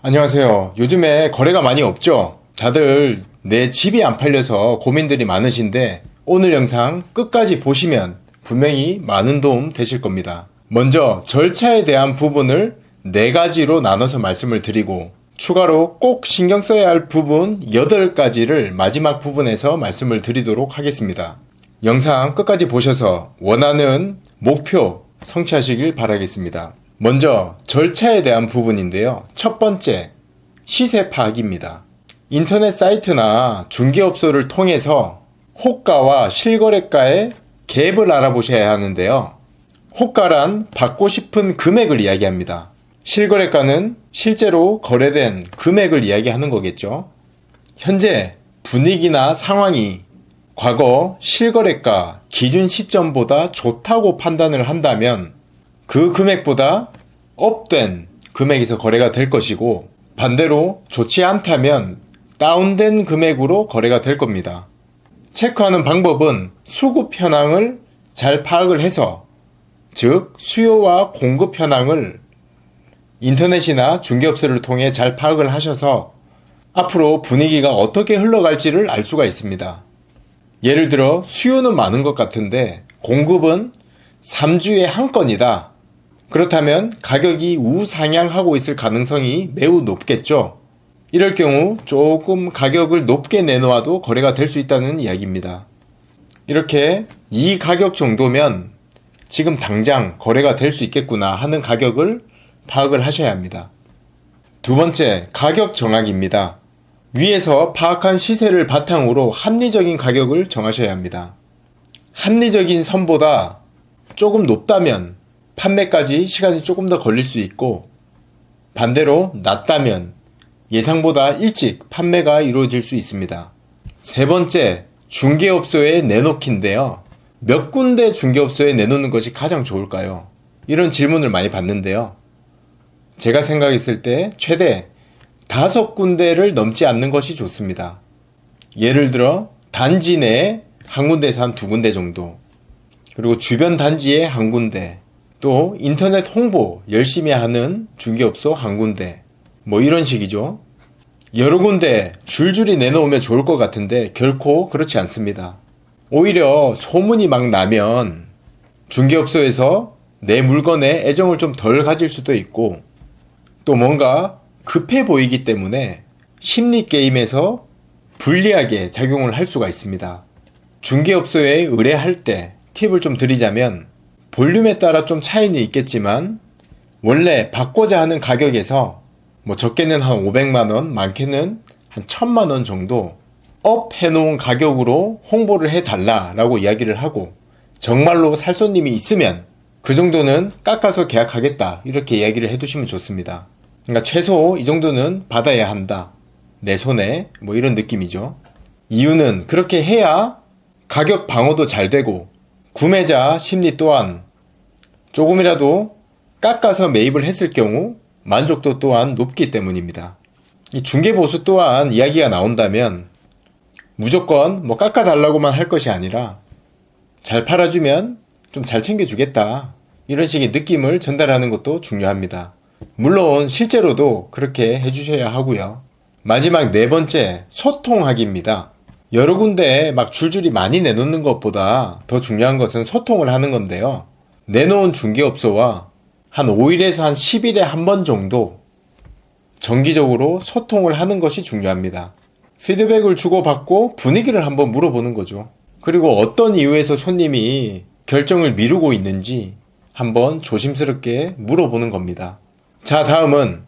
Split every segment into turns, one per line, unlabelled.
안녕하세요. 요즘에 거래가 많이 없죠? 다들 내 집이 안 팔려서 고민들이 많으신데 오늘 영상 끝까지 보시면 분명히 많은 도움 되실 겁니다. 먼저 절차에 대한 부분을 4가지로 나눠서 말씀을 드리고 추가로 꼭 신경 써야 할 부분 8가지를 마지막 부분에서 말씀을 드리도록 하겠습니다. 영상 끝까지 보셔서 원하는 목표 성취하시길 바라겠습니다. 먼저 절차에 대한 부분인데요. 첫 번째, 시세 파악입니다. 인터넷 사이트나 중개업소를 통해서 호가와 실거래가의 갭을 알아보셔야 하는데요. 호가란 받고 싶은 금액을 이야기합니다. 실거래가는 실제로 거래된 금액을 이야기하는 거겠죠. 현재 분위기나 상황이 과거 실거래가 기준 시점보다 좋다고 판단을 한다면 그 금액보다 업된 금액에서 거래가 될 것이고 반대로 좋지 않다면 다운된 금액으로 거래가 될 겁니다. 체크하는 방법은 수급 현황을 잘 파악을 해서 즉 수요와 공급 현황을 인터넷이나 중개업소를 통해 잘 파악을 하셔서 앞으로 분위기가 어떻게 흘러갈지를 알 수가 있습니다. 예를 들어 수요는 많은 것 같은데 공급은 3주에 한 건이다. 그렇다면 가격이 우상향하고 있을 가능성이 매우 높겠죠. 이럴 경우 조금 가격을 높게 내놓아도 거래가 될 수 있다는 이야기입니다. 이렇게 이 가격 정도면 지금 당장 거래가 될 수 있겠구나 하는 가격을 파악을 하셔야 합니다. 두 번째, 가격 정하기입니다. 위에서 파악한 시세를 바탕으로 합리적인 가격을 정하셔야 합니다. 합리적인 선보다 조금 높다면 판매까지 시간이 조금 더 걸릴 수 있고 반대로 낮다면 예상보다 일찍 판매가 이루어질 수 있습니다. 세 번째, 중개업소에 내놓기인데요. 몇 군데 중개업소에 내놓는 것이 가장 좋을까요? 이런 질문을 많이 받는데요. 제가 생각했을 때 최대 5군데를 넘지 않는 것이 좋습니다. 예를 들어 단지 내에 한 군데에서 한 2군데 정도, 그리고 주변 단지에 한 군데, 또 인터넷 홍보 열심히 하는 중개업소 한 군데, 뭐 이런 식이죠. 여러 군데 줄줄이 내놓으면 좋을 것 같은데 결코 그렇지 않습니다. 오히려 소문이 막 나면 중개업소에서 내 물건에 애정을 좀 덜 가질 수도 있고 또 뭔가 급해 보이기 때문에 심리 게임에서 불리하게 작용을 할 수가 있습니다. 중개업소에 의뢰할 때 팁을 좀 드리자면 볼륨에 따라 좀 차이는 있겠지만 원래 받고자 하는 가격에서 뭐 적게는 한 500만원, 많게는 한 1000만원 정도 업 해놓은 가격으로 홍보를 해달라라고 이야기를 하고 정말로 살 손님이 있으면 그 정도는 깎아서 계약하겠다 이렇게 이야기를 해두시면 좋습니다. 그러니까 최소 이 정도는 받아야 한다. 내 손에 뭐 이런 느낌이죠. 이유는 그렇게 해야 가격 방어도 잘 되고 구매자 심리 또한 조금이라도 깎아서 매입을 했을 경우 만족도 또한 높기 때문입니다. 이 중개보수 또한 이야기가 나온다면 무조건 뭐 깎아달라고만 할 것이 아니라 잘 팔아주면 좀 잘 챙겨주겠다 이런 식의 느낌을 전달하는 것도 중요합니다. 물론 실제로도 그렇게 해주셔야 하고요. 마지막 4번째, 소통하기입니다. 여러 군데 막 줄줄이 많이 내놓는 것보다 더 중요한 것은 소통을 하는 건데요. 내놓은 중개업소와 한 5일에서 한 10일에 한 번 정도 정기적으로 소통을 하는 것이 중요합니다. 피드백을 주고받고 분위기를 한번 물어보는 거죠. 그리고 어떤 이유에서 손님이 결정을 미루고 있는지 한번 조심스럽게 물어보는 겁니다. 자, 다음은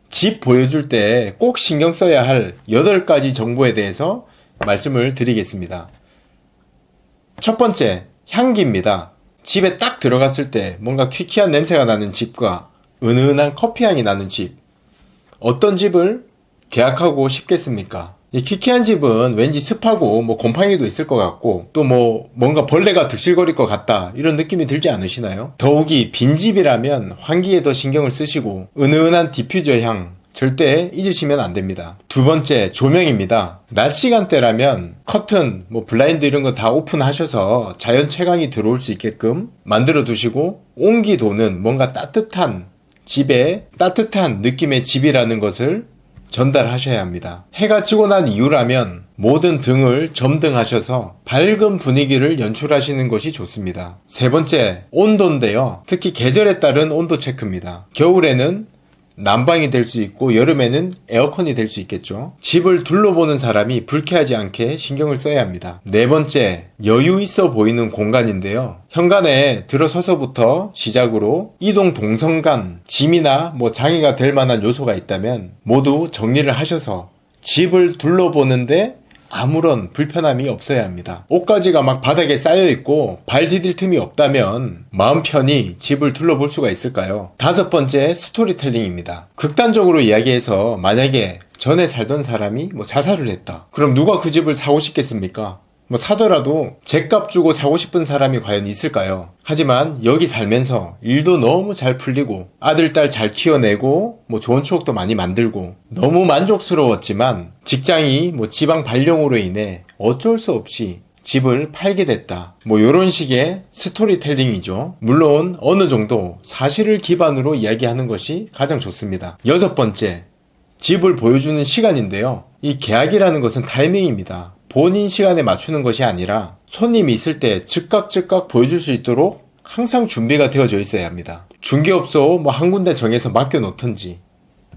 집 보여줄 때 꼭 신경 써야 할 8가지 정보에 대해서 말씀을 드리겠습니다. 첫 번째, 향기입니다. 집에 딱 들어갔을 때 뭔가 퀴퀴한 냄새가 나는 집과 은은한 커피향이 나는 집, 어떤 집을 계약하고 싶겠습니까? 이 퀴퀴한 집은 왠지 습하고 뭐 곰팡이도 있을 것 같고 또 뭐 뭔가 벌레가 득실거릴 것 같다 이런 느낌이 들지 않으시나요? 더욱이 빈집이라면 환기에 더 신경을 쓰시고 은은한 디퓨저 향 절대 잊으시면 안 됩니다. 두 번째, 조명입니다. 낮 시간대라면 커튼, 뭐 블라인드 이런 거 다 오픈하셔서 자연 채광이 들어올 수 있게끔 만들어 두시고 온기 도는 뭔가 따뜻한 집에 따뜻한 느낌의 집이라는 것을 전달하셔야 합니다. 해가 지고 난 이후라면 모든 등을 점등하셔서 밝은 분위기를 연출하시는 것이 좋습니다. 세 번째, 온도인데요. 특히 계절에 따른 온도 체크입니다. 겨울에는 난방이 될 수 있고 여름에는 에어컨이 될 수 있겠죠. 집을 둘러보는 사람이 불쾌하지 않게 신경을 써야 합니다. 네 번째, 여유 있어 보이는 공간인데요. 현관에 들어서서부터 시작으로 이동 동선간 짐이나 장애가 될 만한 요소가 있다면 모두 정리를 하셔서 집을 둘러보는데 아무런 불편함이 없어야 합니다. 옷가지가 막 바닥에 쌓여있고 발 디딜 틈이 없다면 마음 편히 집을 둘러볼 수가 있을까요? 다섯 번째, 스토리텔링입니다. 극단적으로 이야기해서 만약에 전에 살던 사람이 자살을 했다. 그럼 누가 그 집을 사고 싶겠습니까? 사더라도 죗값 주고 사고 싶은 사람이 과연 있을까요? 하지만 여기 살면서 일도 너무 잘 풀리고 아들, 딸 잘 키워내고 좋은 추억도 많이 만들고 너무 만족스러웠지만 직장이 지방 발령으로 인해 어쩔 수 없이 집을 팔게 됐다. 요런 식의 스토리텔링이죠. 물론 어느 정도 사실을 기반으로 이야기하는 것이 가장 좋습니다. 여섯 번째, 집을 보여주는 시간인데요. 이 계약이라는 것은 타이밍입니다. 본인 시간에 맞추는 것이 아니라 손님이 있을 때 즉각 보여줄 수 있도록 항상 준비가 되어져 있어야 합니다. 중개업소 한 군데 정해서 맡겨 놓던지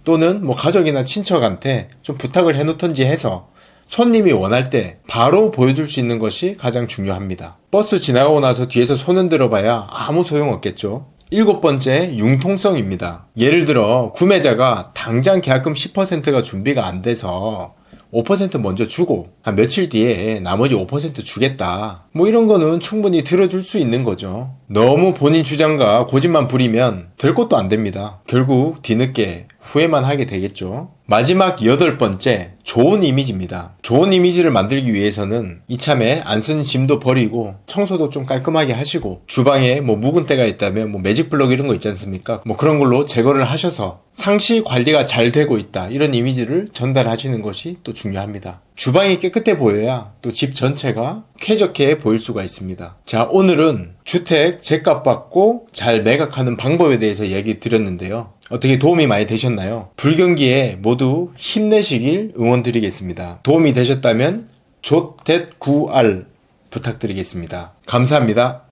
또는 가족이나 친척한테 좀 부탁을 해 놓던지 해서 손님이 원할 때 바로 보여줄 수 있는 것이 가장 중요합니다. 버스 지나가고 나서 뒤에서 손 흔들어 봐야 아무 소용없겠죠. 일곱 번째, 융통성입니다. 예를 들어 구매자가 당장 계약금 10%가 준비가 안 돼서 5% 먼저 주고 한 며칠 뒤에 나머지 5% 주겠다. 이런 거는 충분히 들어줄 수 있는 거죠. 너무 본인 주장과 고집만 부리면 될 것도 안 됩니다. 결국 뒤늦게 후회만 하게 되겠죠. 마지막 여덟 번째, 좋은 이미지입니다. 좋은 이미지를 만들기 위해서는 이참에 안 쓴 짐도 버리고 청소도 좀 깔끔하게 하시고 주방에 묵은 때가 있다면 매직 블럭 이런 거 있지 않습니까? 그런 걸로 제거를 하셔서 상시 관리가 잘 되고 있다, 이런 이미지를 전달하시는 것이 또 중요합니다. 주방이 깨끗해 보여야 또 집 전체가 쾌적해 보일 수가 있습니다. 자, 오늘은 주택 죗값 받고 잘 매각하는 방법에 대해서 얘기 드렸는데요. 어떻게 도움이 많이 되셨나요? 불경기에 모두 힘내시길 응원드리겠습니다. 도움이 되셨다면 조.9r 부탁드리겠습니다. 감사합니다.